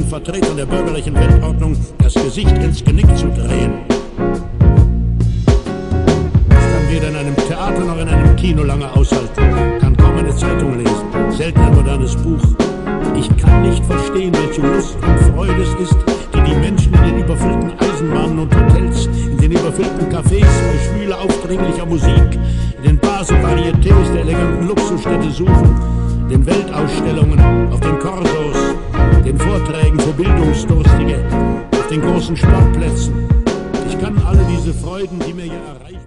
Vertretern der bürgerlichen Weltordnung das Gesicht ins Genick zu drehen. Ich kann weder in einem Theater noch in einem Kino lange aushalten, kann kaum eine Zeitung lesen, selten ein modernes Buch. Ich kann nicht verstehen, welche Lust und Freude es ist, die die Menschen in den überfüllten Eisenbahnen und Hotels, in den überfüllten Cafés bei schwüler, aufdringlicher Musik, in den Bars und Varietés der eleganten Luxusstädte suchen, den Weltausstellungen, auf den Korsos, den Vorträgen für Bildungsdurstige, auf den großen Sportplätzen. Ich kann alle diese Freuden, die mir hier erreichen.